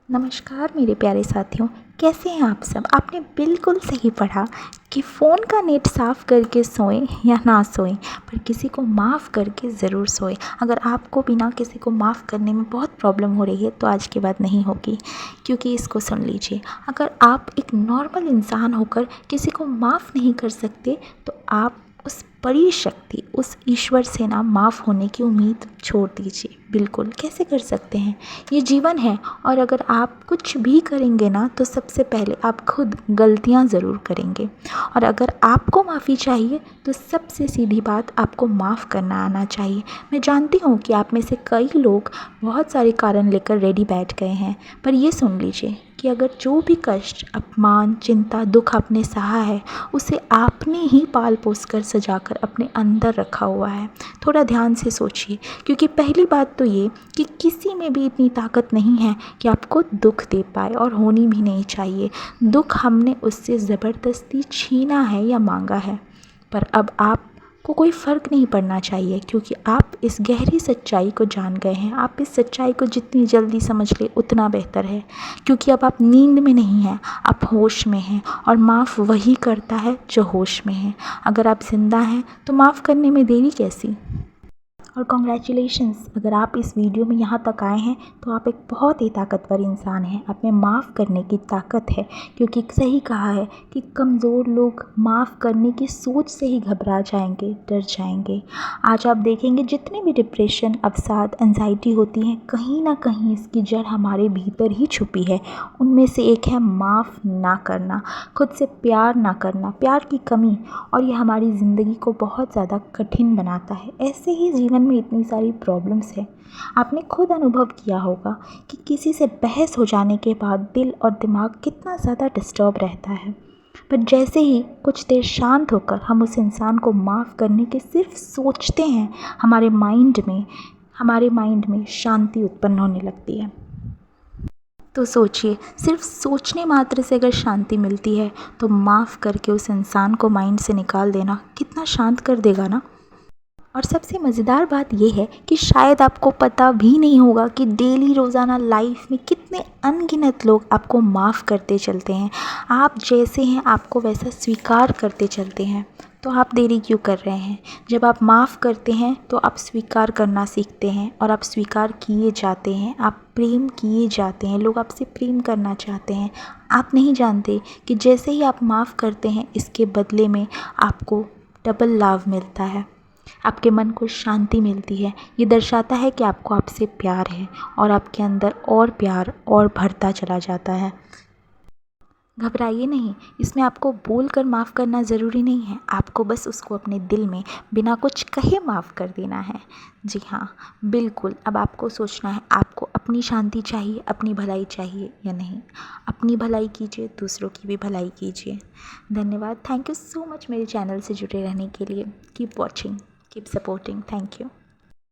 नमस्कार मेरे प्यारे साथियों, कैसे हैं आप सब। आपने बिल्कुल सही पढ़ा कि फ़ोन का नेट साफ़ करके सोएं या ना सोएं, पर किसी को माफ़ करके ज़रूर सोएं। अगर आपको बिना किसी को माफ़ करने में बहुत प्रॉब्लम हो रही है तो आज के बाद नहीं होगी, क्योंकि इसको सुन लीजिए। अगर आप एक नॉर्मल इंसान होकर किसी को माफ़ नहीं कर सकते तो आप उस बड़ी शक्ति, उस ईश्वर से ना माफ़ होने की उम्मीद छोड़ दीजिए। बिल्कुल, कैसे कर सकते हैं, ये जीवन है। और अगर आप कुछ भी करेंगे ना तो सबसे पहले आप खुद गलतियां ज़रूर करेंगे। और अगर आपको माफ़ी चाहिए तो सबसे सीधी बात, आपको माफ़ करना आना चाहिए। मैं जानती हूँ कि आप में से कई लोग बहुत सारे कारण लेकर रेडी बैठ गए हैं, पर ये सुन लीजिए कि अगर जो भी कष्ट, अपमान, चिंता, दुख आपने सहा है उसे आपने ही पाल पोस कर सजा कर अपने अंदर रखा हुआ है। थोड़ा ध्यान से सोचिए, क्योंकि पहली बात तो ये कि किसी में भी इतनी ताकत नहीं है कि आपको दुख दे पाए, और होनी भी नहीं चाहिए। दुख हमने उससे ज़बरदस्ती छीना है या मांगा है, पर अब आपको कोई फ़र्क नहीं पड़ना चाहिए, क्योंकि आप इस गहरी सच्चाई को जान गए हैं। आप इस सच्चाई को जितनी जल्दी समझ ले उतना बेहतर है, क्योंकि अब आप नींद में नहीं हैं, आप होश में हैं। और माफ़ वही करता है जो होश में है। अगर आप ज़िंदा हैं तो माफ़ करने में देरी कैसी। और कॉन्ग्रेचुलेशंस, अगर आप इस वीडियो में यहाँ तक आए हैं तो आप एक बहुत ही ताकतवर इंसान हैं। आप में माफ़ करने की ताकत है, क्योंकि सही कहा है कि कमज़ोर लोग माफ़ करने की सोच से ही घबरा जाएंगे, डर जाएंगे। आज आप देखेंगे जितने भी डिप्रेशन, अवसाद, एंजाइटी होती हैं, कहीं ना कहीं इसकी जड़ हमारे भीतर ही छुपी है। उनमें से एक है माफ़ ना करना, खुद से प्यार ना करना, प्यार की कमी। और ये हमारी ज़िंदगी को बहुत ज़्यादा कठिन बनाता है। ऐसे ही जीवन में इतनी सारी प्रॉब्लम्स है। आपने खुद अनुभव किया होगा कि किसी से बहस हो जाने के बाद दिल और दिमाग कितना ज़्यादा डिस्टर्ब रहता है, पर जैसे ही कुछ देर शांत होकर हम उस इंसान को माफ़ करने के सिर्फ सोचते हैं, हमारे माइंड में शांति उत्पन्न होने लगती है। तो सोचिए, सिर्फ सोचने मात्र से अगर शांति मिलती है तो माफ़ करके उस इंसान को माइंड से निकाल देना कितना शांत कर देगा ना। और सबसे मज़ेदार बात यह है कि शायद आपको पता भी नहीं होगा कि डेली रोज़ाना लाइफ में कितने अनगिनत लोग आपको माफ़ करते चलते हैं। आप जैसे हैं आपको वैसा स्वीकार करते चलते हैं। तो आप देरी क्यों कर रहे हैं। जब आप माफ़ करते हैं तो आप स्वीकार करना सीखते हैं, और आप स्वीकार किए जाते हैं, आप प्रेम किए जाते हैं। लोग आपसे प्रेम करना चाहते हैं। आप नहीं जानते कि जैसे ही आप माफ़ करते हैं, इसके बदले में आपको डबल लाभ मिलता है, आपके मन को शांति मिलती है। ये दर्शाता है कि आपको आपसे प्यार है, और आपके अंदर और प्यार और बढ़ता चला जाता है। घबराइए नहीं, इसमें आपको बोल कर माफ़ करना ज़रूरी नहीं है। आपको बस उसको अपने दिल में बिना कुछ कहे माफ़ कर देना है। जी हाँ, बिल्कुल। अब आपको सोचना है, आपको अपनी शांति चाहिए, अपनी भलाई चाहिए या नहीं। अपनी भलाई कीजिए, दूसरों की भी भलाई कीजिए। धन्यवाद। थैंक यू सो मच मेरे चैनल से जुड़े रहने के लिए। Keep watching, keep supporting. Thank you.